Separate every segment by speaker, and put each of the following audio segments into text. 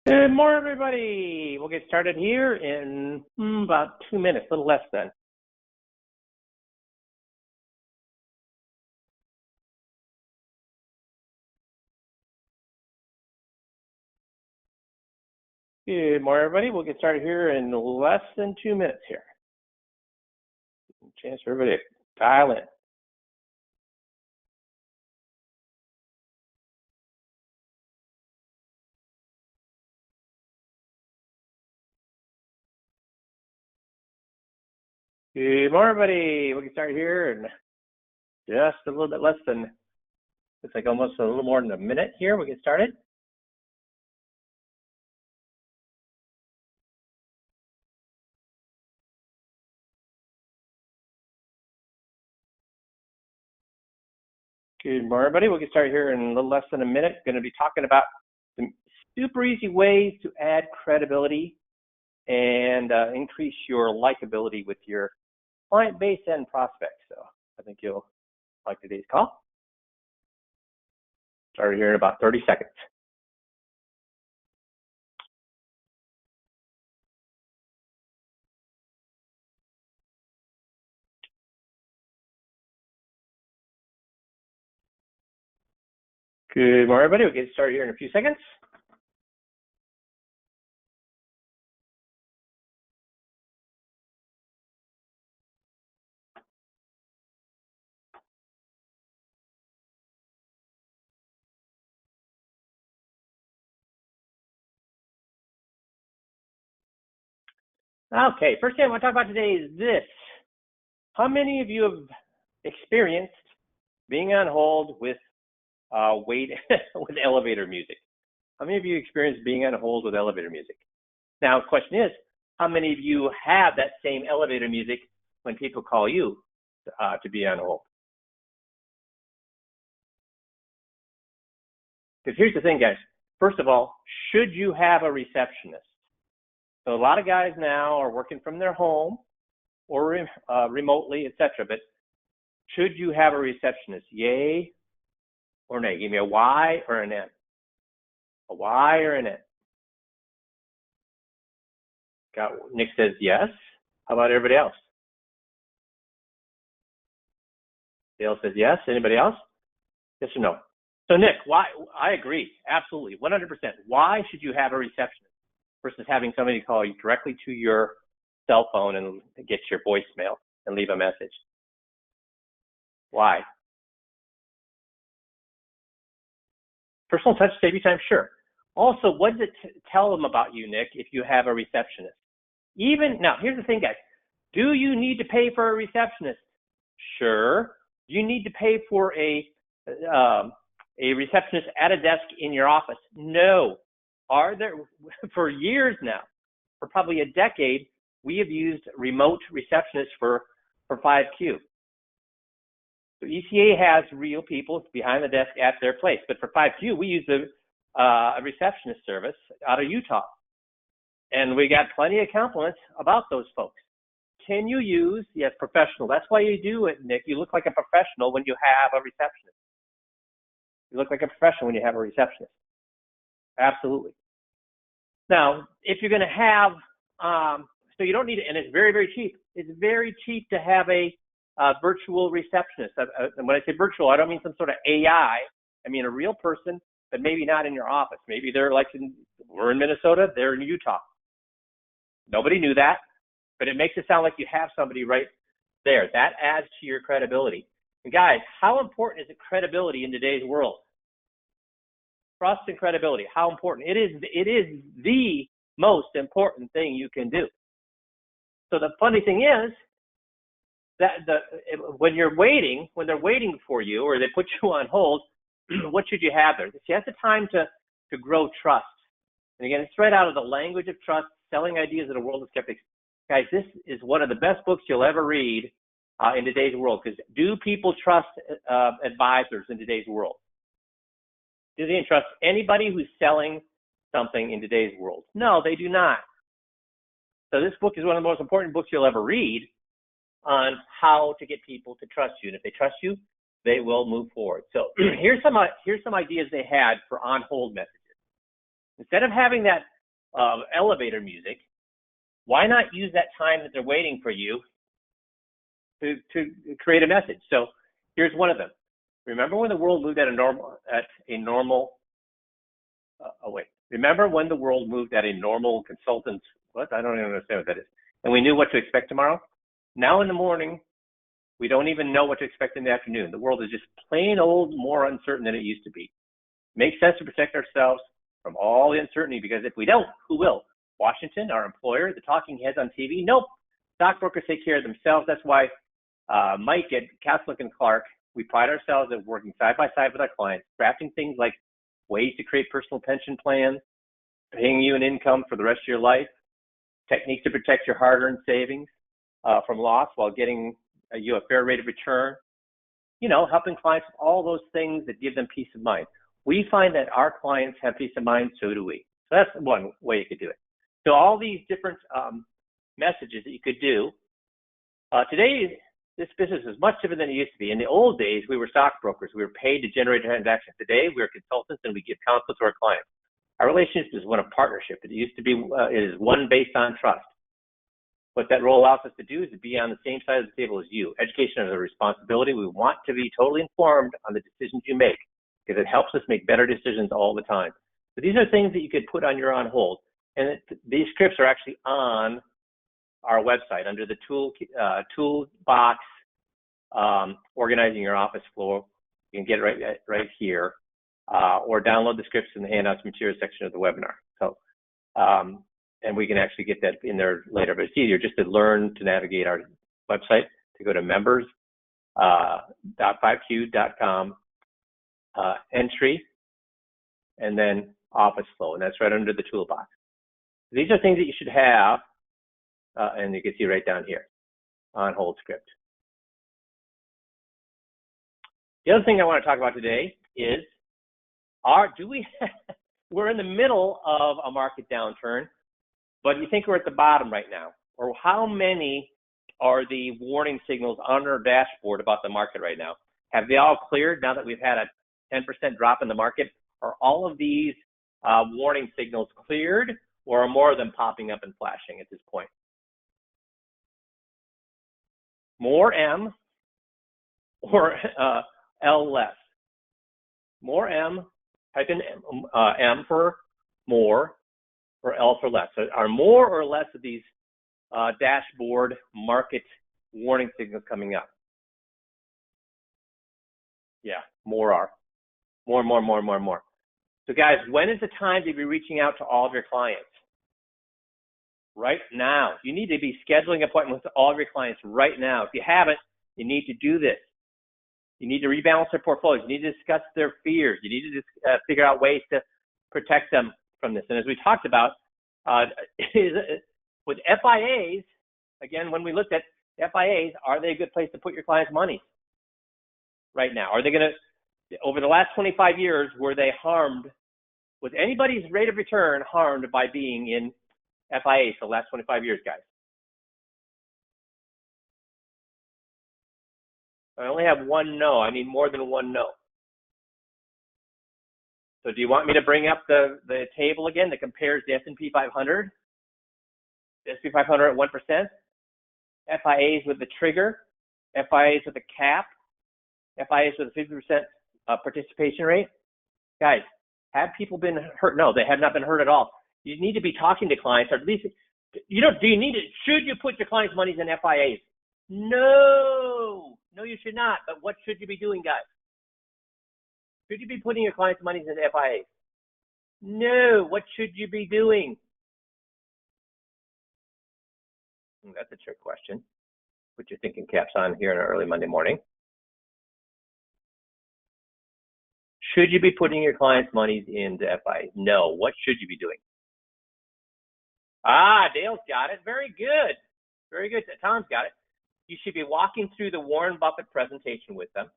Speaker 1: Good morning, everybody. We'll get started here in about 2 minutes, a little less than. Good morning, everybody. We'll get started here in less than 2 minutes here. Chance for everybody to dial in. Good morning, everybody. We'll get started here in just a little bit less than, looks like almost a little more than a minute here. We'll get started. Good morning, everybody. We'll get started here in a little less than a minute. Going to be talking about some super easy ways to add credibility and increase your likability with your client base and prospects. So I think you'll like today's call. Started here in about 30 seconds. Good morning, everybody. We'll get started here in a few seconds. Okay, first thing I want to talk about today is this. How many of you have experienced being on hold with with elevator music? How many of you experienced being on hold with elevator music? Now, the question is, how many of you have that same elevator music when people call you to be on hold? Because here's the thing, guys. First of all, should you have a receptionist? So a lot of guys now are working from their home or remotely, etc. But should you have a receptionist? Yay or nay? Give me a Y or an N. A Y or an N. Nick says yes. How about everybody else? Dale says yes. Anybody else? Yes or no? So Nick, why? I agree, absolutely, 100%. Why should you have a receptionist versus having somebody call you directly to your cell phone and get your voicemail and leave a message? Why? Personal touch, save you time, sure. Also, what does it tell them about you, Nick, if you have a receptionist? Even now, here's the thing, guys. Do you need to pay for a receptionist? Sure. Do you need to pay for a receptionist at a desk in your office? No. Are there, for years now, for probably a decade, we have used remote receptionists for 5Q. So ECA has real people behind the desk at their place, but for 5Q, we use a receptionist service out of Utah. And we got plenty of compliments about those folks. Can you use, yes, professional. That's why you do it, Nick. You look like a professional when you have a receptionist. You look like a professional when you have a receptionist. Absolutely. Now, if you're going to have, so you don't need it, and it's very, very cheap. It's very cheap to have a virtual receptionist. And when I say virtual, I don't mean some sort of AI. I mean a real person, but maybe not in your office. Maybe they're like, we're in Minnesota, they're in Utah. Nobody knew that, but it makes it sound like you have somebody right there. That adds to your credibility. And guys, how important is credibility in today's world? Trust and credibility, how important? It is the most important thing you can do. So the funny thing is that when they're waiting for you or they put you on hold, what should you have there? See, that's the time to grow trust. And again, it's right out of the language of trust, Selling Ideas in a World of Skeptics. Guys, this is one of the best books you'll ever read in today's world, because do people trust advisors in today's world? Do they trust anybody who's selling something in today's world? No, they do not. So this book is one of the most important books you'll ever read on how to get people to trust you. And if they trust you, they will move forward. So here's some ideas they had for on-hold messages. Instead of having that elevator music. Why not use that time that they're waiting for you to create a message? So here's one of them. Remember when the world moved at a normal remember when the world moved at a normal consultant's, what? I don't even understand what that is. And we knew what to expect tomorrow? Now in the morning, we don't even know what to expect in the afternoon. The world is just plain old more uncertain than it used to be. Makes sense to protect ourselves from all the uncertainty, because if we don't, who will? Washington, our employer, the talking heads on TV? Nope. Stockbrokers take care of themselves. That's why Mike at Caslick & Clark, we pride ourselves at working side by side with our clients, crafting things like ways to create personal pension plans, paying you an income for the rest of your life, techniques to protect your hard-earned savings from loss while getting you a fair rate of return, helping clients with all those things that give them peace of mind. We find that our clients have peace of mind, so do we. So that's one way you could do it. So all these different messages that you could do. Today, this business is much different than it used to be. In the old days, we were stockbrokers. We were paid to generate transactions. Today, we are consultants and we give counsel to our clients. Our relationship is one of partnership. It used to be, it is one based on trust. What that role allows us to do is to be on the same side of the table as you. Education is a responsibility. We want to be totally informed on the decisions you make, because it helps us make better decisions all the time. So these are things that you could put on your on hold. And these scripts are actually on our website under the toolbox, organizing your office floor. You can get it right here, or download the scripts in the handouts materials section of the webinar. So, and we can actually get that in there later, but it's easier just to learn to navigate our website, to go to members.5q.com, entry, and then office flow, and that's right under the toolbox. These are things that you should have, and you can see right down here, on hold script. The other thing I want to talk about today is, we're in the middle of a market downturn, but you think we're at the bottom right now? Or how many are the warning signals on our dashboard about the market right now? Have they all cleared now that we've had a 10% drop in the market? Are all of these warning signals cleared, or are more of them popping up and flashing at this point? More M or L less? More M, type in M for more, or L for less. So are more or less of these dashboard market warning signals coming up? Yeah, more are. More. So guys, when is the time to be reaching out to all of your clients? Right now. You need to be scheduling appointments with all of your clients right now. If you haven't, you need to do this. You need to rebalance their portfolios. You need to discuss their fears. You need to figure out ways to protect them from this. And as we talked about, with FIAs, again, when we looked at FIAs, are they a good place to put your clients' money right now? Are they going to, over the last 25 years, were they harmed? Was anybody's rate of return harmed by being in FIAs for the last 25 years, guys? I only have one no. I need more than one no. So do you want me to bring up the table again that compares the S&P 500? The S&P 500 at 1%, FIAs with the trigger, FIAs with a cap, FIAs with a 50% participation rate? Guys, have people been hurt? No, they have not been hurt at all. You need to be talking to clients, or at least, do you need to, should you put your clients' monies in FIAs? No, you should not. But what should you be doing, guys? Should you be putting your clients' monies in FIAs? No, what should you be doing? That's a trick question. Put your thinking caps on here on an early Monday morning. Should you be putting your clients' monies into FIAs? No, what should you be doing? Dale's got it. Very good. Very good. Tom's got it. You should be walking through the Warren Buffett presentation with them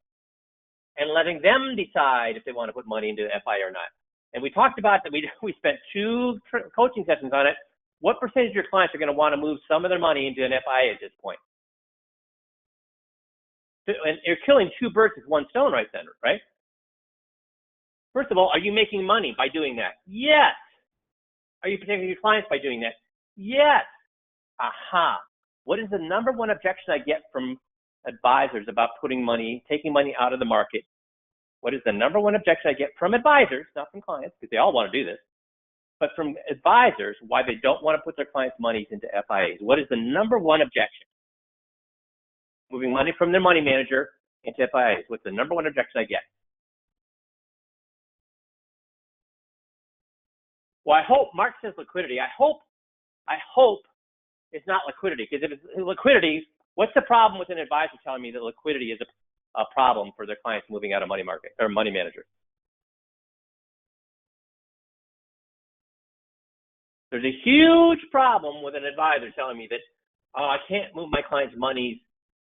Speaker 1: and letting them decide if they want to put money into FIA or not. And we talked about that. We spent 2 coaching sessions on it. What percentage of your clients are going to want to move some of their money into an FIA at this point? And you're killing 2 birds with 1 stone right then, right? First of all, are you making money by doing that? Yes. Are you protecting your clients by doing that? Yes. Aha. What is the number one objection I get from advisors about taking money out of the market? What is the number one objection I get from advisors, not from clients, because they all want to do this, but from advisors, why they don't want to put their clients' monies into FIAs? What is the number one objection? Moving money from their money manager into FIAs. What's the number one objection I get? Well, I hope, Mark says liquidity. I hope it's not liquidity, because if it's liquidity, what's the problem with an advisor telling me that liquidity is a problem for their clients moving out of money market or money manager? There's a huge problem with an advisor telling me that I can't move my client's monies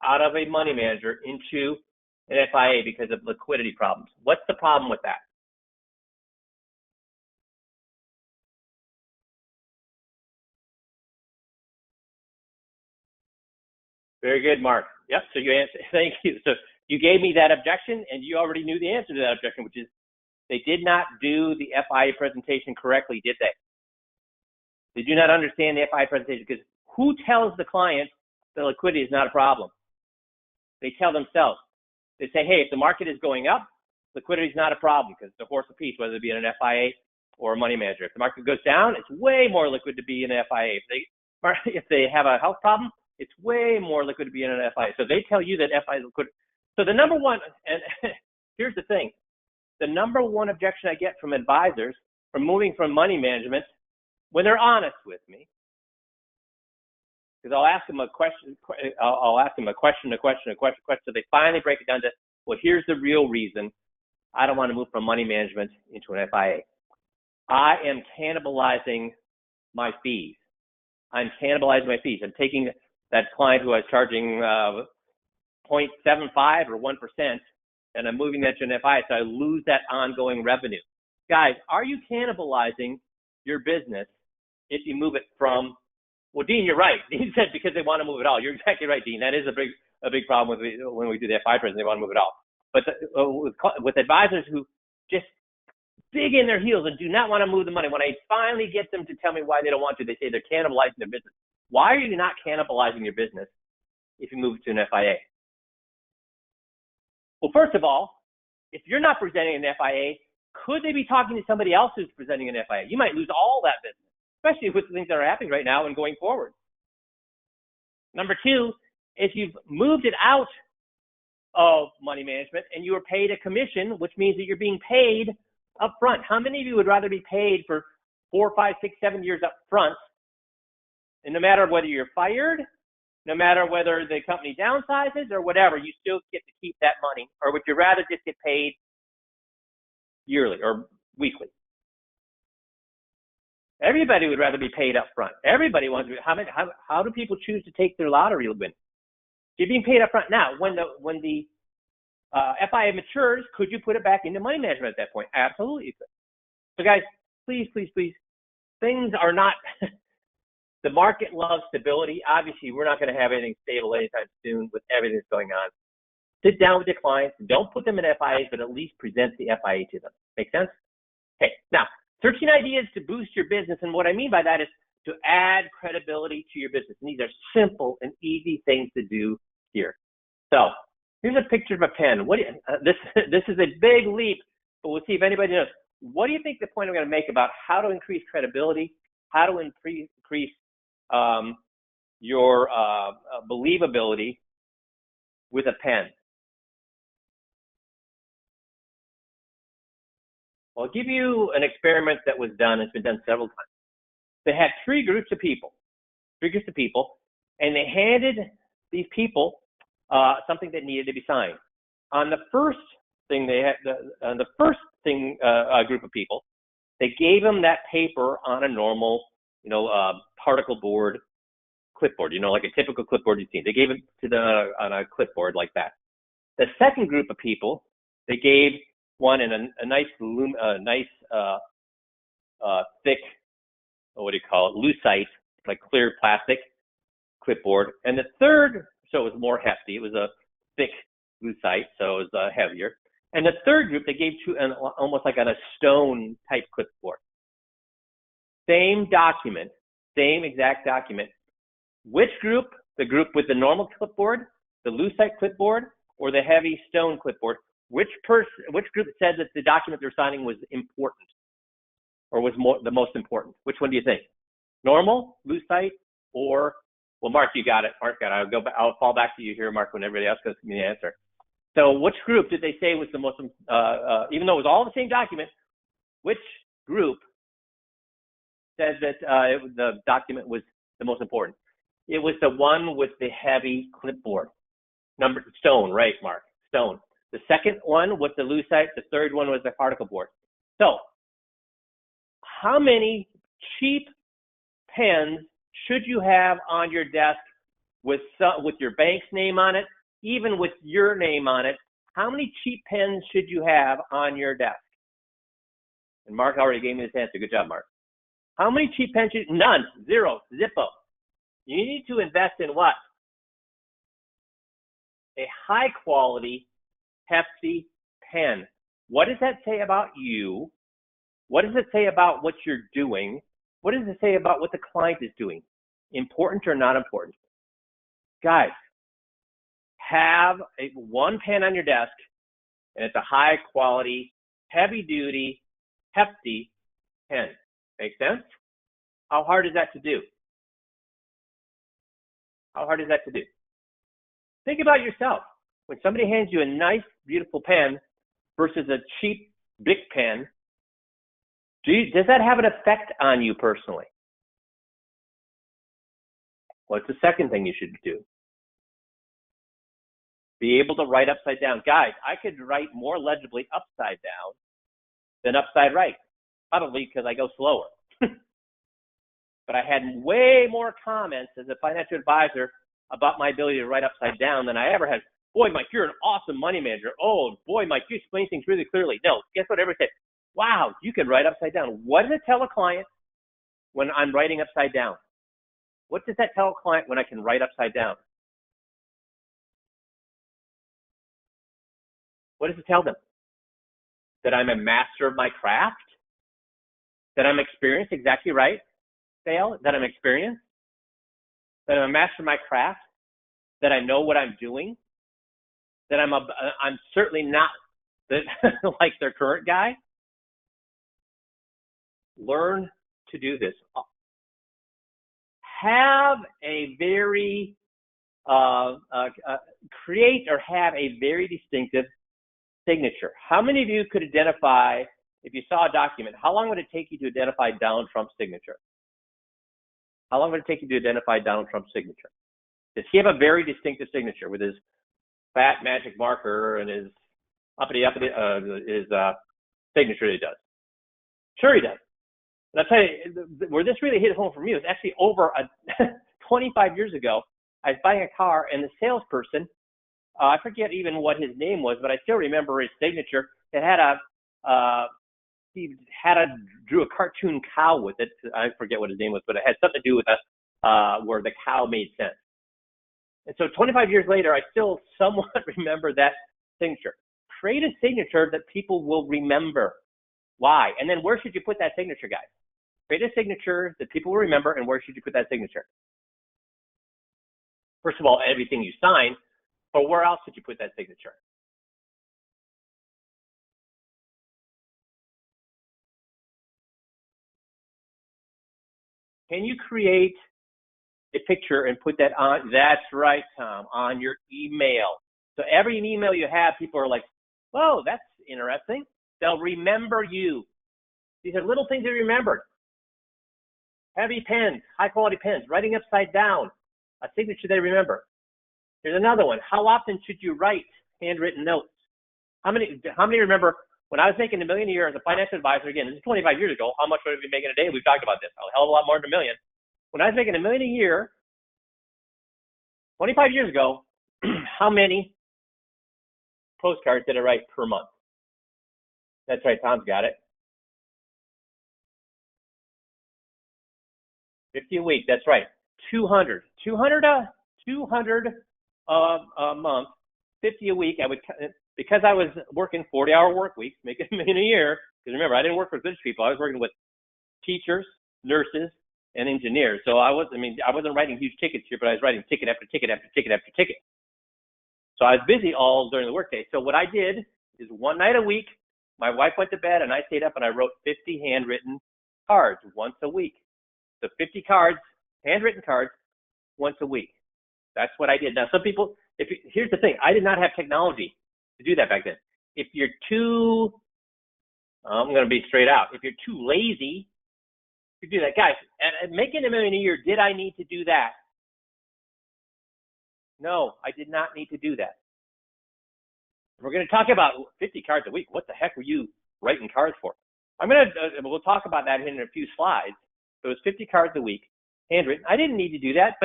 Speaker 1: out of a money manager into an FIA because of liquidity problems. What's the problem with that? Very good, Mark. Yep. So you answered. Thank you. So you gave me that objection, and you already knew the answer to that objection, which is they did not do the FIA presentation correctly, did they? They do not understand the FIA presentation, because who tells the client that liquidity is not a problem? They tell themselves. They say, hey, if the market is going up, liquidity is not a problem because it's a horse apiece, whether it be in an FIA or a money manager. If the market goes down, it's way more liquid to be in an FIA. If they have a health problem, it's way more liquid to be in an FIA. So they tell you that FIA is liquid. So the number one, and here's the thing, the number one objection I get from advisors from moving from money management, when they're honest with me, because I'll ask them a question, so they finally break it down to, well, here's the real reason I don't want to move from money management into an FIA. I am cannibalizing my fees. I'm taking that client who I was charging 0.75 or 1%, and I'm moving that to an FIA, so I lose that ongoing revenue. Guys, are you cannibalizing your business if you move it from, well, Dean, you're right. Dean said because they want to move it all. You're exactly right, Dean. That is a big problem when we do the FI presentation, they want to move it all. But with advisors who just dig in their heels and do not want to move the money, when I finally get them to tell me why they don't want to, they say they're cannibalizing their business. Why are you not cannibalizing your business if you move it to an FIA? Well, first of all, if you're not presenting an FIA, could they be talking to somebody else who's presenting an FIA? You might lose all that business, especially with the things that are happening right now and going forward. Number two, if you've moved it out of money management and you are paid a commission, which means that you're being paid up front. How many of you would rather be paid for 4, 5, 6, 7 years up front? And no matter whether you're fired, no matter whether the company downsizes or whatever, you still get to keep that money. Or would you rather just get paid yearly or weekly? Everybody would rather be paid up front. Everybody wants to. How do people choose to take their lottery win? You're being paid up front. Now, when the FIA matures, could you put it back into money management at that point? Absolutely you could. So guys, please, things are not, the market loves stability. Obviously, we're not going to have anything stable anytime soon with everything that's going on. Sit down with your clients. Don't put them in FIAs, but at least present the FIA to them. Make sense? Okay, now, 13 ideas to boost your business. And what I mean by that is to add credibility to your business. And these are simple and easy things to do here. So here's a picture of a pen. This is a big leap, but we'll see if anybody knows. What do you think the point I'm going to make about how to increase credibility, how to increase your believability with a pen? I'll give you an experiment that was done. It's been done several times. They had three groups of people, and they handed these people something that needed to be signed. On the first thing group of people, they gave them that paper on a normal, particle board clipboard, like a typical clipboard you've seen. They gave it to on a clipboard like that. The second group of people, they gave one in a nice thick, what do you call it, lucite, like clear plastic clipboard. And the third, so it was more hefty. It was a thick lucite, so it was heavier. And the third group, they gave almost like on a stone type clipboard. Same document, same exact document. Which group? The group with the normal clipboard, the Lucite clipboard, or the heavy stone clipboard? Which group said that the document they're signing was important, or was the most important? Which one do you think? Normal, Lucite, or, well, Mark, you got it. Mark got it. I'll fall back to you here, Mark, when everybody else goes to me the answer. So which group did they say was the most, even though it was all the same document, which group said that the document was the most important? It was the one with the heavy clipboard. Stone, right, Mark? Stone. The second one was the Lucite. The third one was the particle board. So how many cheap pens should you have on your desk with your bank's name on it, even with your name on it? How many cheap pens should you have on your desk? And Mark already gave me this answer. Good job, Mark. How many cheap pens? None. Zero. Zippo. You need to invest in what? A high quality, hefty pen. What does that say about you? What does it say about what you're doing? What does it say about what the client is doing? Important or not important? Guys, have one pen on your desk, and it's a high quality, heavy duty, hefty pen. Make sense? How hard is that to do? How hard is that to do? Think about yourself. When somebody hands you a nice, beautiful pen versus a cheap Bic pen, does that have an effect on you personally? What's the second thing you should do? Be able to write upside down. Guys, I could write more legibly upside down than upside right, probably because I go slower. But I had way more comments as a financial advisor about my ability to write upside down than I ever had. Boy, Mike, you're an awesome money manager. Oh, boy, Mike, you explain things really clearly. No, guess what everybody said? Wow, you can write upside down. What does it tell a client when I'm writing upside down? What does that tell a client when I can write upside down? What does it tell them? That I'm a master of my craft? That I'm experienced, exactly right, Dale? That I'm experienced? That I'm a master of my craft? That I know what I'm doing? That I'm certainly not like their current guy? Learn to do this. Have a very, create or have a very distinctive signature. How many of you could identify, if you saw a document, how long would it take you to identify Donald Trump's signature? How long would it take you to identify Donald Trump's signature? Does he have a very distinctive signature with his fat magic marker and his his signature that he does? Sure he does. And I'll tell you, where this really hit home for me was actually over 25 years ago. I was buying a car, and the salesperson, I forget even what his name was, but I still remember his signature. It had drew a cartoon cow with it. I forget what his name was, but it had something to do with where the cow made sense. And so 25 years later, I still somewhat remember that signature. Create a signature that people will remember. Why? And then where should you put that signature, guys? Create a signature that people will remember, and where should you put that signature? First of all, everything you sign, but where else should you put that signature? Can you create a picture and put that on? That's right, Tom, on your email. So every email you have, people are like, "Whoa, that's interesting." They'll remember you. These are little things they remembered. Heavy pens, high quality pens, writing upside down, a signature they remember. Here's another one. How often should you write handwritten notes? How many remember when I was making $1 million a year as a financial advisor? Again, this is 25 years ago. How much would I be making a day? We've talked about this. A hell of a lot more than $1 million. When I was making $1 million a year, 25 years ago, how many postcards did I write per month? That's right, Tom's got it. 50 a week, that's right. 200 a month, 50 a week. I would, because I was working 40-hour work weeks, making $1 million a year, because remember, I didn't work for rich people. I was working with teachers, nurses, and engineers. So I wasn't writing huge tickets here, but I was writing ticket after ticket after ticket after ticket. So I was busy all during the workday. So what I did is one night a week, my wife went to bed and I stayed up and I wrote 50 handwritten cards once a week. So 50 cards, handwritten cards, once a week. That's what I did. Now, some people, here's the thing, I did not have technology to do that back then. If you're too, I'm going to be straight out, if you're too lazy to do that, guys, at making $1 million a year, did I need to do that? No, I did not need to do that. We're going to talk about 50 cards a week. What the heck were you writing cards for? We'll talk about that in a few slides. So it was 50 cards a week, handwritten. I didn't need to do that,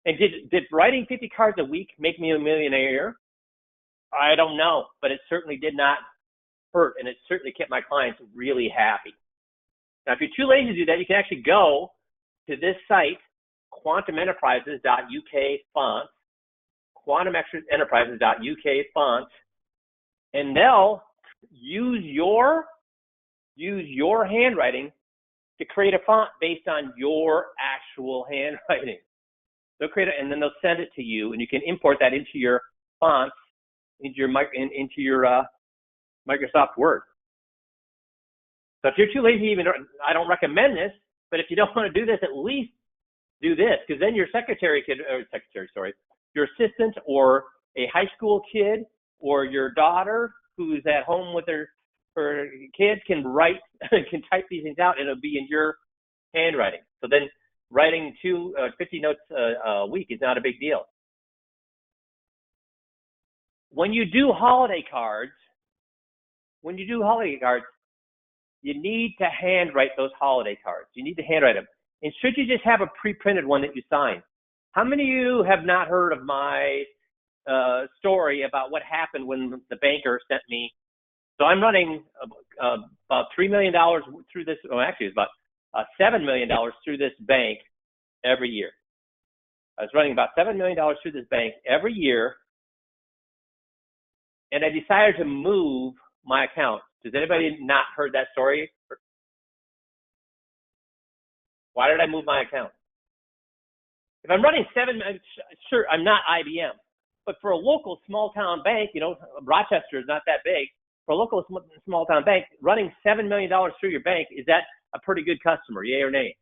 Speaker 1: and did writing 50 cards a week make me $1 million a year? I don't know, but it certainly did not hurt, and it certainly kept my clients really happy. Now, if you're too lazy to do that, you can actually go to this site, quantumenterprises.uk fonts, quantumenterprises.uk fonts, and they'll use your handwriting to create a font based on your actual handwriting. They'll create it, and then they'll send it to you, and you can import that into your fonts, into your Microsoft Word. So if you're too lazy, I don't recommend this, but if you don't want to do this, at least do this, because then your your assistant or a high school kid or your daughter who's at home with her kids can type these things out, and it'll be in your handwriting. So then writing 50 notes a week is not a big deal. When you do holiday cards, you need to handwrite those holiday cards. You need to handwrite them. And should you just have a pre-printed one that you sign? How many of you have not heard of my story about what happened when the banker sent me? So I'm running about $3 million through this. Well, actually, it's about $7 million through this bank every year. I was running about $7 million through this bank every year, and I decided to move my account. Does anybody not heard that story? Why did I move my account? If I'm running sure, I'm not IBM, but for a local small town bank, Rochester is not that big. For a local small town bank, running $7 million through your bank, is that a pretty good customer? Yay or nay?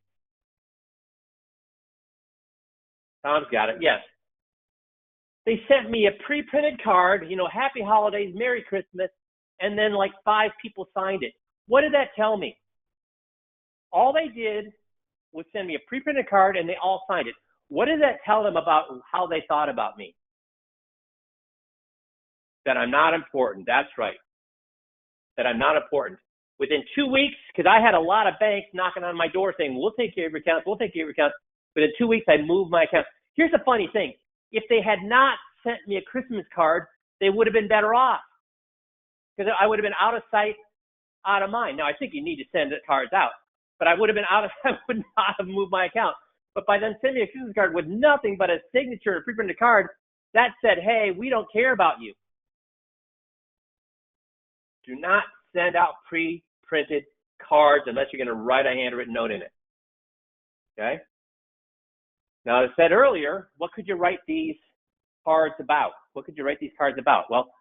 Speaker 1: Tom's got it. Yes. They sent me a pre-printed card, Happy Holidays, Merry Christmas, and then like 5 people signed it. What did that tell me? All they did was send me a pre-printed card, and they all signed it. What did that tell them about how they thought about me? That I'm not important. That's right. That I'm not important. Within 2 weeks, because I had a lot of banks knocking on my door saying, we'll take care of your accounts, we'll take care of your accounts. Within 2 weeks, I moved my account. Here's the funny thing. If they had not sent me a Christmas card, they would have been better off. Because I would have been out of sight, out of mind. Now, I think you need to send the cards out, but I would not have moved my account. But by then sending me a Christmas card with nothing but a signature and a pre-printed card, that said, hey, we don't care about you. Do not send out pre-printed cards unless you're going to write a handwritten note in it. Okay? Now, as I said earlier, what could you write these cards about? What could you write these cards about? Well,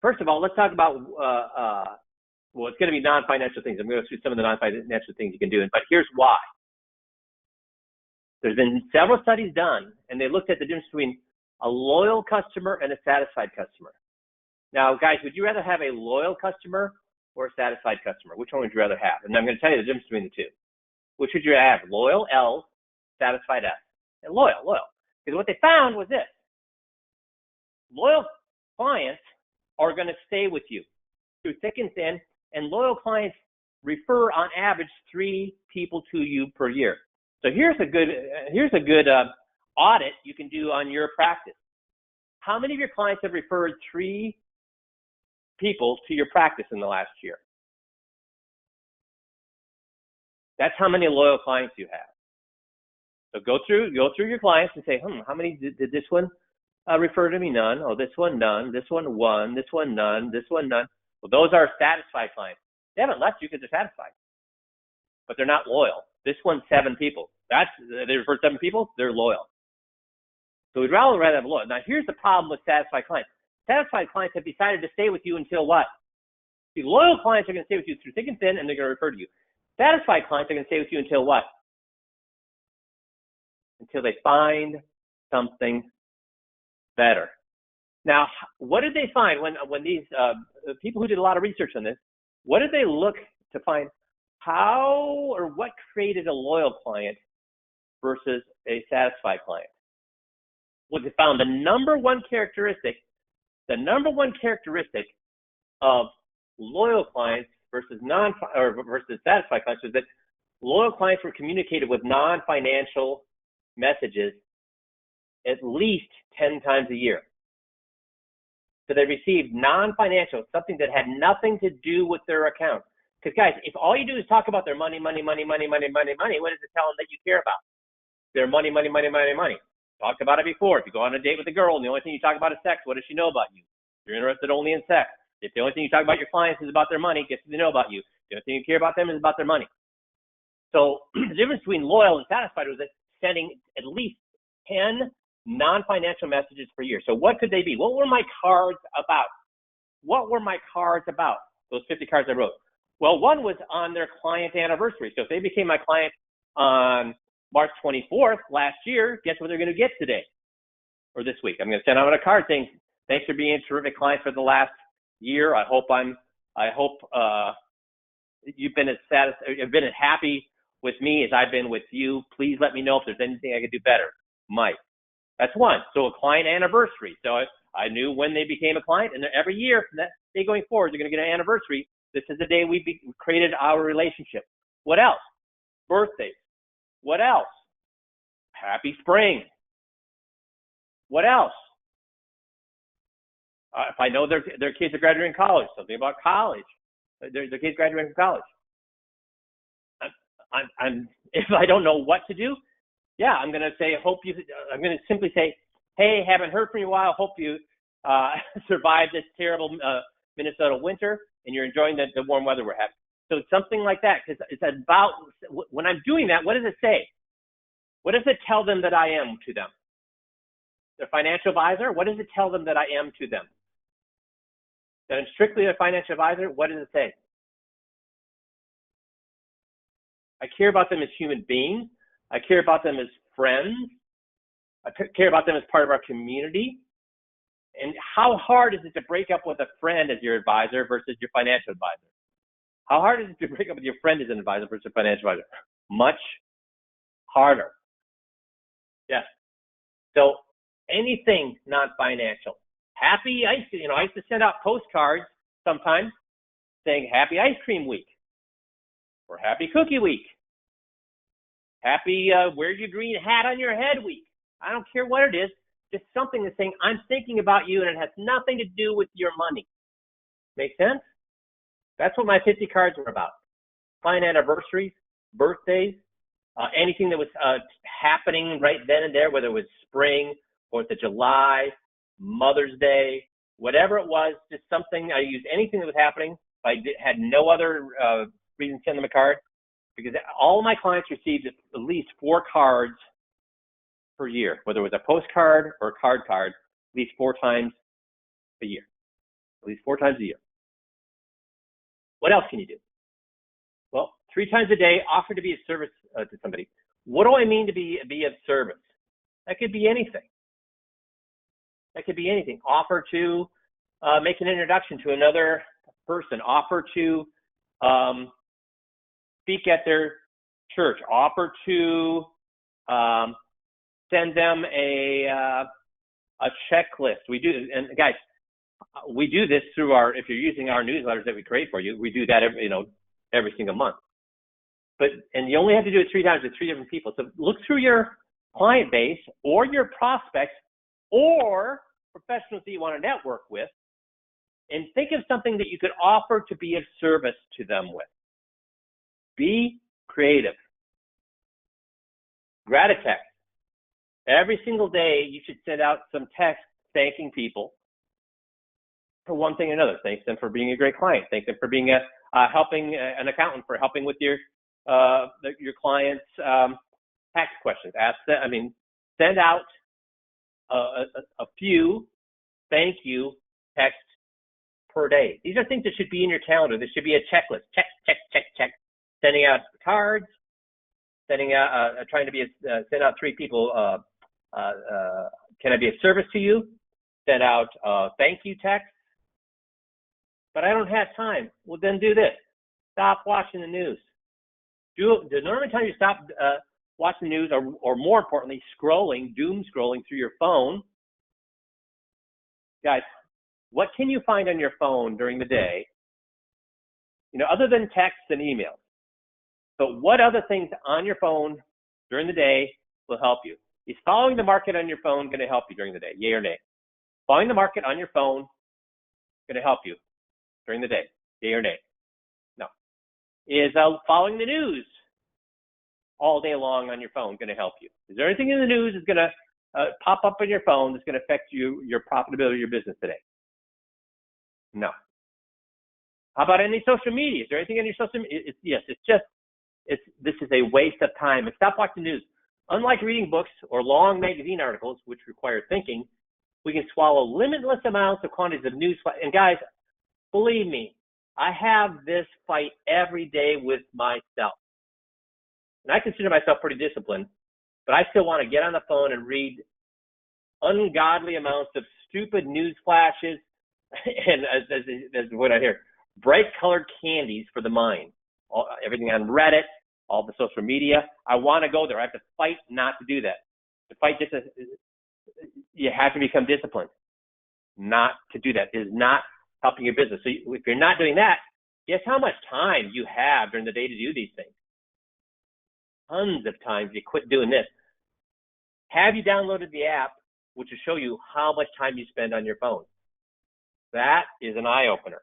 Speaker 1: first of all, let's talk about, it's going to be non-financial things. I'm going to go through some of the non-financial things you can do, but here's why. There's been several studies done, and they looked at the difference between a loyal customer and a satisfied customer. Now, guys, would you rather have a loyal customer or a satisfied customer? Which one would you rather have? And I'm going to tell you the difference between the two. Which would you have? Loyal, L, satisfied, S. And loyal. Because what they found was this. Loyal clients are going to stay with you through thick and thin, and loyal clients refer on average 3 people to you per year. So here's a good audit you can do on your practice. How many of your clients have referred 3 people to your practice in the last year? That's how many loyal clients you have. So go through your clients and say, how many did this one refer to me? None. Oh, this one, none. This one, 1. This one, none. This one, none. Well, those are satisfied clients. They haven't left you because they're satisfied, but they're not loyal. This one's 7 people. They refer 7 people, they're loyal. So we'd rather have loyal. Now here's the problem with satisfied clients. Satisfied clients have decided to stay with you until what? See, loyal clients are going to stay with you through thick and thin, and they're going to refer to you. Satisfied clients are going to stay with you until what? Until they find something better. Now, what did they find when these people who did a lot of research on this, what did they look to find how or what created a loyal client versus a satisfied client? Well, they found the number one characteristic of loyal clients versus satisfied clients is that loyal clients were communicated with non-financial messages at least 10 times a year. So they received non-financial, something that had nothing to do with their account. Because guys, if all you do is talk about their money, what does it tell them that you care about? Their money. Talked about it before. If you go on a date with a girl and the only thing you talk about is sex, what does she know about you? You're interested only in sex. If the only thing you talk about your clients is about their money, guess what they know about you? The only thing you care about them is about their money. So the difference between loyal and satisfied was that sending at least 10 non-financial messages per year. So what could they be? What were my cards about? Those 50 cards I wrote. Well, one was on their client anniversary. So if they became my client on March 24th last year, guess what they're going to get today or this week? I'm going to send out a card saying, thanks for being a terrific client for the last year. I hope you've been as happy with me as I've been with you. Please let me know if there's anything I could do better. Mike. That's one. So a client anniversary. So I knew when they became a client, and every year from that day going forward, they're going to get an anniversary. This is the day we created our relationship. What else? Birthdays. What else? Happy spring. What else? If I know their kids are graduating college, something about college. Their kids graduating from college. If I don't know what to do, yeah, I'm going to simply say, hey, haven't heard from you in a while. Hope you survived this terrible Minnesota winter and you're enjoying the warm weather we're having. So it's something like that, because it's about, when I'm doing that, what does it say? What does it tell them that I am to them? Their financial advisor, what does it tell them that I am to them? That I'm strictly a financial advisor, what does it say? I care about them as human beings. I care about them as friends. I care about them as part of our community. And how hard is it to break up with a friend as your advisor versus your financial advisor? How hard is it to break up with your friend as an advisor versus a financial advisor? Much harder. Yes. So anything non-financial. Happy ice, I used to send out postcards sometimes saying Happy Ice Cream Week or Happy Cookie Week. Happy Wear Your Green Hat on Your Head Week. I don't care what it is, just something that's saying I'm thinking about you and it has nothing to do with your money. Make sense? That's what my 50 cards were about. Client anniversaries, birthdays, anything that was happening right then and there, whether it was spring, 4th of July, Mother's Day, whatever it was, just something. I used anything that was happening. I had no other reason to send them a card, because all my clients received at least 4 cards per year, whether it was a postcard or a card, at least 4 times a year. At least 4 times a year. What else can you do? Well, 3 times a day, offer to be of service to somebody. What do I mean to be of service? That could be anything. Offer to make an introduction to another person. Offer to speak at their church. Offer to send them a checklist. We do, and guys, we do this through if you're using our newsletters that we create for you, we do that every single month. And you only have to do it 3 times with 3 different people. So look through your client base or your prospects or professionals that you want to network with, and think of something that you could offer to be of service to them with. Be creative. Gratitext. Every single day, you should send out some text thanking people for one thing or another. Thank them for being a great client. Thank them for being helping an accountant, for helping with your your clients tax questions. Ask them, send out a few thank you texts per day. These are things that should be in your calendar. This should be a checklist. Check, check, check, check. Sending out cards, sending out, trying to send out 3 people. Can I be of service to you? Send out thank you text. But I don't have time. Well, then do this. Stop watching the news. The normal time you stop watching the news, or more importantly, doom scrolling through your phone. Guys, what can you find on your phone during the day, other than texts and emails? But what other things on your phone during the day will help you? Is following the market on your phone going to help you during the day? Yay or nay? Following the market on your phone going to help you during the day? Yay or nay? No. Is following the news all day long on your phone going to help you? Is there anything in the news that's going to pop up on your phone that's going to affect your profitability of your business today? No. How about any social media? Is there anything in your social media? Yes, this is a waste of time. And stop watching news. Unlike reading books or long magazine articles, which require thinking, we can swallow limitless amounts of quantities of news. And guys, believe me, I have this fight every day with myself. And I consider myself pretty disciplined, but I still want to get on the phone and read ungodly amounts of stupid news flashes and as what I hear, bright colored candies for the mind. Everything on Reddit, all the social media. I want to go there. I have to fight not to do that. To fight this, you have to become disciplined not to do that. It is not helping your business. So if you're not doing that, guess how much time you have during the day to do these things? Tons of time if you quit doing this. Have you downloaded the app, which will show you how much time you spend on your phone? That is an eye-opener.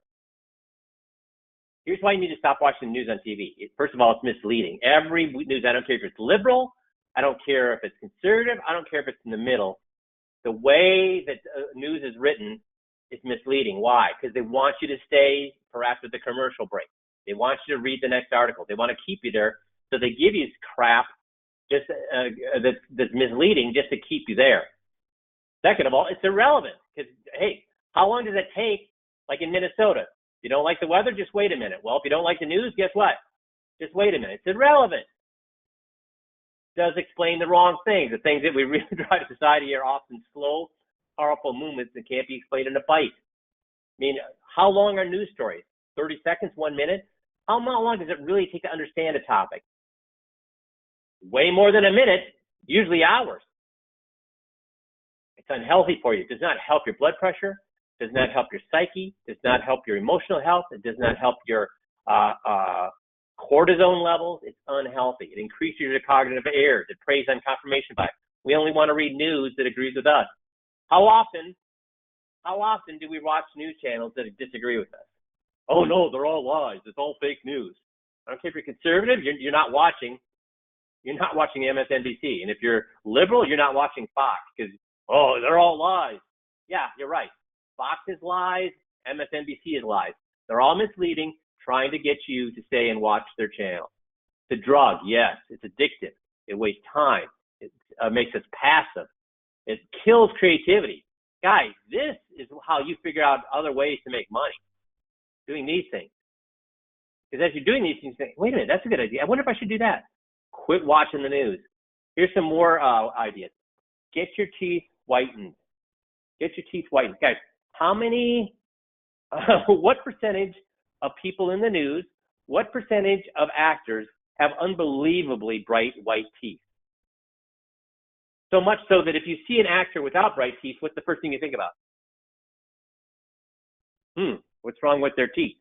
Speaker 1: Here's why you need to stop watching the news on TV. First of all, it's misleading. Every news, I don't care if it's liberal, I don't care if it's conservative, I don't care if it's in the middle. The way that news is written is misleading. Why? Because they want you to stay for after the commercial break. They want you to read the next article. They want to keep you there, so they give you crap just that's misleading just to keep you there. Second of all, it's irrelevant because, hey, how long does it take, like in Minnesota? You don't like the weather? Just wait a minute. Well, if you don't like the news, guess what? Just wait a minute. It's irrelevant. It does explain the wrong things. The things that we really drive society are often slow, powerful movements that can't be explained in a bite. I mean, how long are news stories? 30 seconds, 1 minute? How long does it really take to understand a topic? Way more than a minute, usually hours. It's unhealthy for you. It does not help your blood pressure. Does not help your psyche, does not help your emotional health, it does not help your cortisone levels. It's unhealthy. It increases your cognitive errors. It preys on confirmation bias. We only want to read news that agrees with us. How often do we watch news channels that disagree with us? Oh no, they're all lies. It's all fake news. I don't care if you're conservative, you're not watching MSNBC. And if you're liberal, you're not watching Fox because, oh, they're all lies. Yeah, you're right. Fox is lies, MSNBC is lies. They're all misleading, trying to get you to stay and watch their channel. It's a drug, yes. It's addictive. It wastes time. It makes us passive. It kills creativity. Guys, this is how you figure out other ways to make money, doing these things. Because as you're doing these things, you think, wait a minute, that's a good idea. I wonder if I should do that. Quit watching the news. Here's some more ideas. Get your teeth whitened. Get your teeth whitened. Guys, what percentage of people in the news, what percentage of actors have unbelievably bright white teeth? So much so that if you see an actor without bright teeth, what's the first thing you think about? What's wrong with their teeth?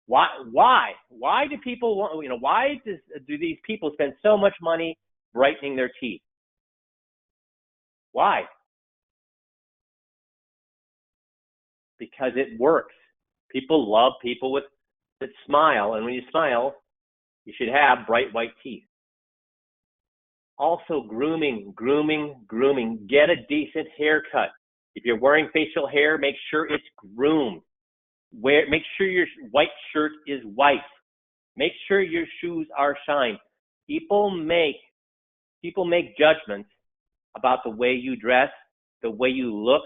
Speaker 1: Why do people want, why do these people spend so much money brightening their teeth? Why? Because it works. People love people that smile, and when you smile, you should have bright white teeth. Also, grooming. Get a decent haircut. If you're wearing facial hair, make sure it's groomed. Make sure your white shirt is white. Make sure your shoes are shined. People make judgments about the way you dress, the way you look,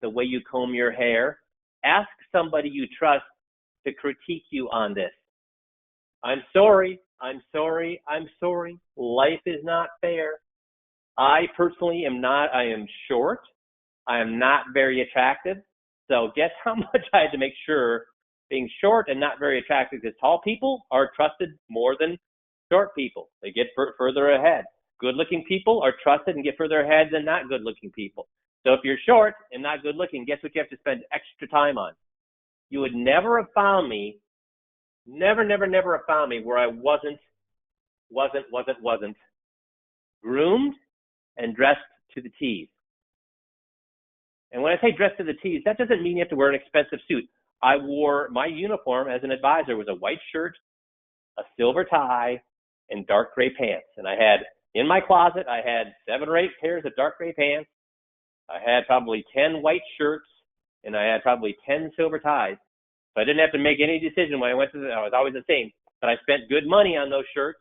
Speaker 1: the way you comb your hair. Ask somebody you trust to critique you on this. I'm sorry. Life is not fair. I personally am not. I am short. I am not very attractive. So guess how much I had to make sure being short and not very attractive, because tall people are trusted more than short people. They get further ahead. Good-looking people are trusted and get further ahead than not good-looking people. So if you're short and not good-looking, guess what you have to spend extra time on? You would never have found me, never have found me where I wasn't groomed and dressed to the T's. And when I say dressed to the T's, that doesn't mean you have to wear an expensive suit. I wore my uniform as an advisor was a white shirt, a silver tie, and dark gray pants. And I had, in my closet, I had 7 or 8 pairs of dark gray pants. I had probably 10 white shirts, and I had probably 10 silver ties. So I didn't have to make any decision when I went to I was always the same. But I spent good money on those shirts,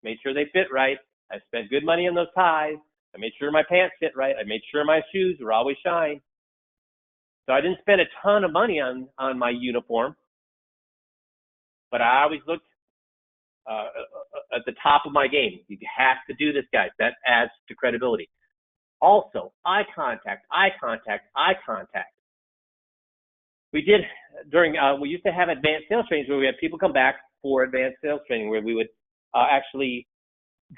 Speaker 1: made sure they fit right. I spent good money on those ties. I made sure my pants fit right. I made sure my shoes were always shined. So I didn't spend a ton of money on my uniform, but I always looked at the top of my game. You have to do this, guys. That adds to credibility. Also, eye contact. We did we used to have advanced sales trainings where we had people come back for advanced sales training where we would actually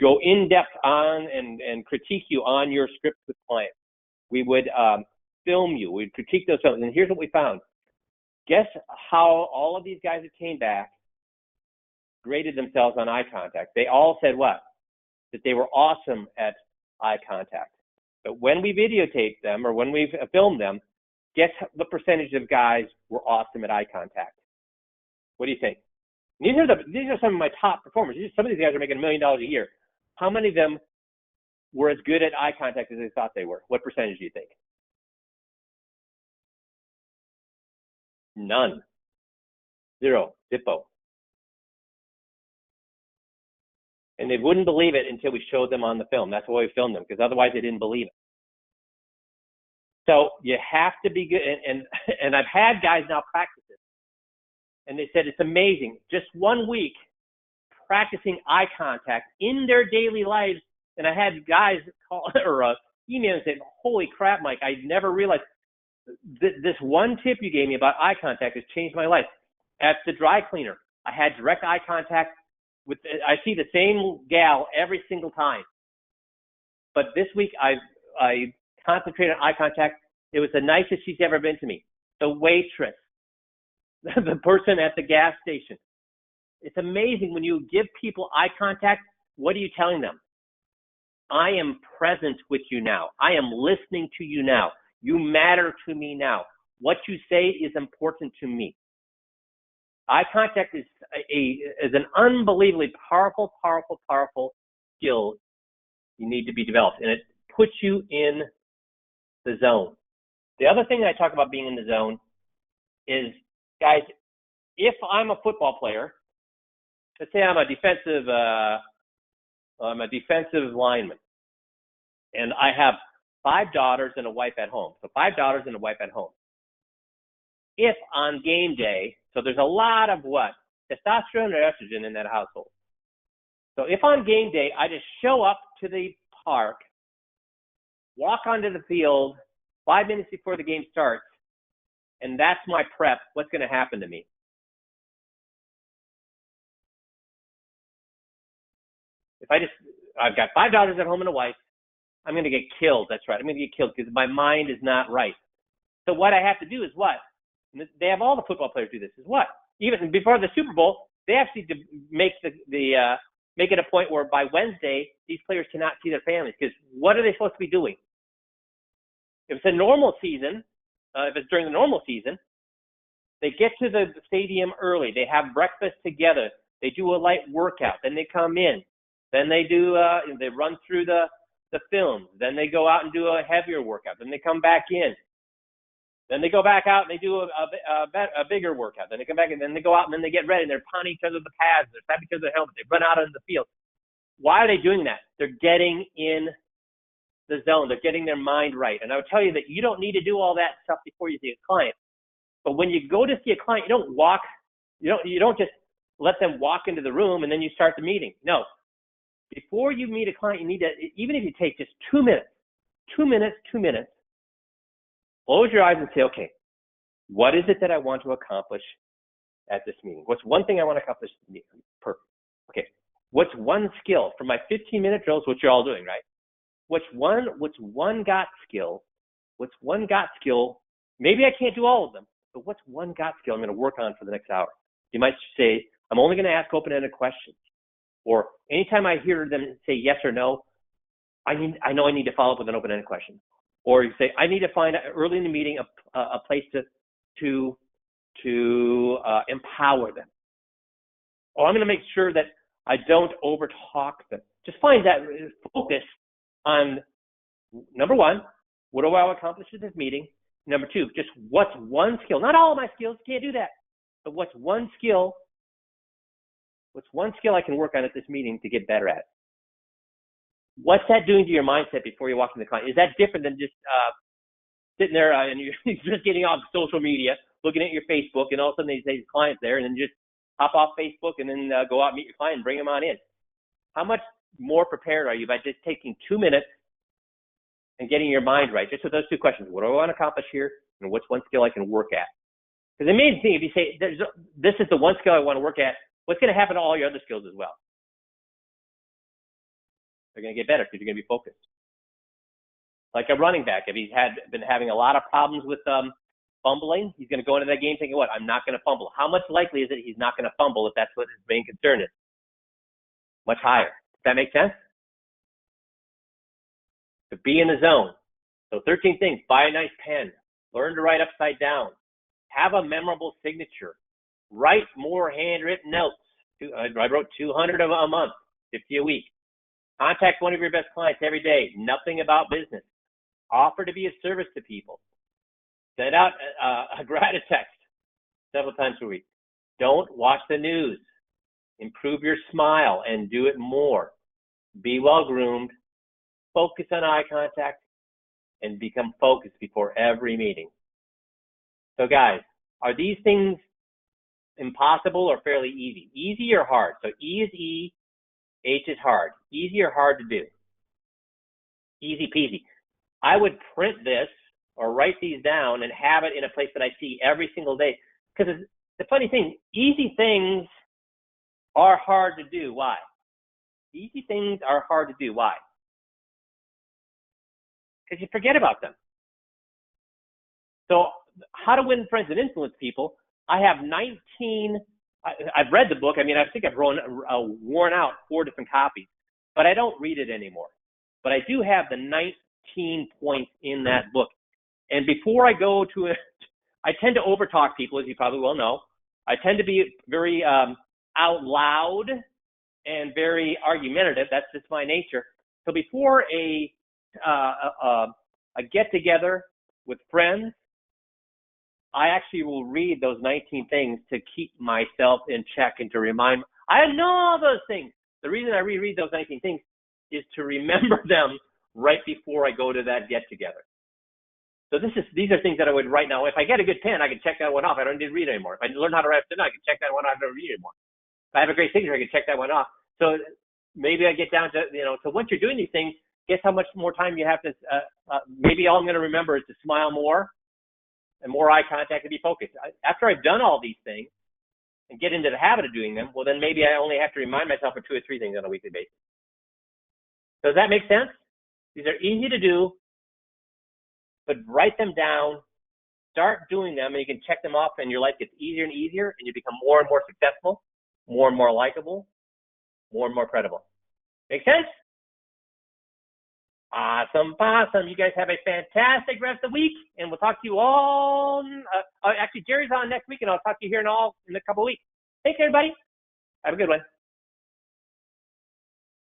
Speaker 1: go in depth on and critique you on your script with clients. We would film you. We'd critique those films. And here's what we found. Guess how all of these guys that came back graded themselves on eye contact. They all said what? That they were awesome at eye contact. But when we videotaped them or when we filmed them, guess what percentage of guys were awesome at eye contact? What do you think? These are some of my top performers. Some of these guys are making $1 million a year. How many of them were as good at eye contact as they thought they were? What percentage do you think? None. Zero. Zippo. And they wouldn't believe it until we showed them on the film. That's why we filmed them, because otherwise they didn't believe it. So you have to be good. And I've had guys now practice it. And they said it's amazing. Just 1 week practicing eye contact in their daily lives. And I had guys call or email and say, holy crap, Mike, I never realized this one tip you gave me about eye contact has changed my life. At the dry cleaner, I had direct eye contact I see the same gal every single time. But this week I concentrated on eye contact. It was the nicest she's ever been to me. The waitress, the person at the gas station. It's amazing when you give people eye contact, what are you telling them? I am present with you now. I am listening to you now. You matter to me now. What you say is important to me. Eye contact is an unbelievably powerful skill you need to be developed, and it puts you in the zone. The other thing I talk about being in the zone is, guys, if I'm a football player, let's say I'm a defensive lineman, and I have 5 daughters and a wife at home. So 5 daughters and a wife at home. If on game day, so there's a lot of what? Testosterone or estrogen in that household. So if on game day, I just show up to the park, walk onto the field 5 minutes before the game starts, and that's my prep, what's going to happen to me? If I've got 5 daughters at home and a wife, I'm going to get killed. That's right. I'm going to get killed because my mind is not right. So what I have to do is what? They have all the football players do this. Is what? Even before the Super Bowl, they actually make make it a point where by Wednesday these players cannot see their families, because what are they supposed to be doing? If it's a normal season, if it's during the normal season, they get to the stadium early. They have breakfast together. They do a light workout. Then they come in. Then they do they run through the film. Then they go out and do a heavier workout. Then they come back in. Then they go back out and they do a bigger workout. Then they come back and then they go out and then they get ready and they're pounding each other with the pads. They're slapping each other with the helmet. They run out into the field. Why are they doing that? They're getting in the zone. They're getting their mind right. And I would tell you that you don't need to do all that stuff before you see a client. But when you go to see a client, you don't just let them walk into the room and then you start the meeting. No. Before you meet a client, you need to, even if you take just 2 minutes, close your eyes and say, okay, what is it that I want to accomplish at this meeting? What's one thing I want to accomplish at this meeting? Perfect. Okay. What's one skill from my 15-minute drills, which you're all doing, right? What's one got skill? Maybe I can't do all of them, but what's one got skill I'm going to work on for the next hour? You might say, I'm only going to ask open-ended questions. Or anytime I hear them say yes or no, I know I need to follow up with an open-ended question. Or you say, I need to find early in the meeting a place to empower them. Or I'm going to make sure that I don't overtalk them. Just find that focus on, number one, what do I accomplish at this meeting? Number two, just what's one skill? Not all of my skills, can't do that. But what's one skill I can work on at this meeting to get better at? What's that doing to your mindset before you walk in the client? Is that different than just sitting there and you're just getting off social media, looking at your Facebook, and all of a sudden they say the client's there, and then you just hop off Facebook and then go out and meet your client and bring them on in? How much more prepared are you by just taking 2 minutes and getting your mind right? Just with those two questions. What do I want to accomplish here? And what's one skill I can work at? Because the main thing, if you say, this is the one skill I want to work at, what's going to happen to all your other skills as well? They're going to get better because you're going to be focused. Like a running back, if he's been having a lot of problems with fumbling, he's going to go into that game thinking, what? I'm not going to fumble. How much likely is it he's not going to fumble if that's what his main concern is? Much higher. Does that make sense? To be in the zone. So 13 things. Buy a nice pen. Learn to write upside down. Have a memorable signature. Write more handwritten notes. I wrote 200 a month, 50 a week. Contact one of your best clients every day. Nothing about business. Offer to be of service to people. Send out a gratitude text several times a week. Don't watch the news. Improve your smile and do it more. Be well groomed. Focus on eye contact and become focused before every meeting. So guys, are these things impossible or fairly easy? Easy or hard? So E is E, H is hard. Easy or hard to do? Easy peasy. I would print this or write these down and have it in a place that I see every single day. Because the funny thing, easy things are hard to do. Why? Easy things are hard to do. Why? Because you forget about them. So how to win friends and influence people. I have 19, I've read the book. I mean, I think I've worn out 4 different copies, but I don't read it anymore. But I do have the 19 points in that book. And before I go to it, I tend to overtalk people, as you probably well know. I tend to be very out loud and very argumentative. That's just my nature. So before a get-together with friends, I actually will read those 19 things to keep myself in check and to remind. I know all those things. The reason I reread those 19 things is to remember them right before I go to that get-together. So these are things that I would write now. If I get a good pen, I can check that one off. I don't need to read it anymore. If I learn how to write it, I can check that one off. I don't read it anymore. If I have a great signature, I can check that one off. So maybe I get down to, so once you're doing these things, guess how much more time you have to, maybe all I'm going to remember is to smile more and more eye contact and be focused. After I've done all these things and get into the habit of doing them, well, then maybe I only have to remind myself of 2 or 3 things on a weekly basis. Does that make sense? These are easy to do, but write them down, start doing them, and you can check them off, and your life gets easier and easier, and you become more and more successful, more and more likable, more and more credible. Make sense? Awesome, awesome. You guys have a fantastic rest of the week, and we'll talk to you all. Actually, Jerry's on next week, and I'll talk to you here in a couple of weeks. Thanks, everybody. Have a good one.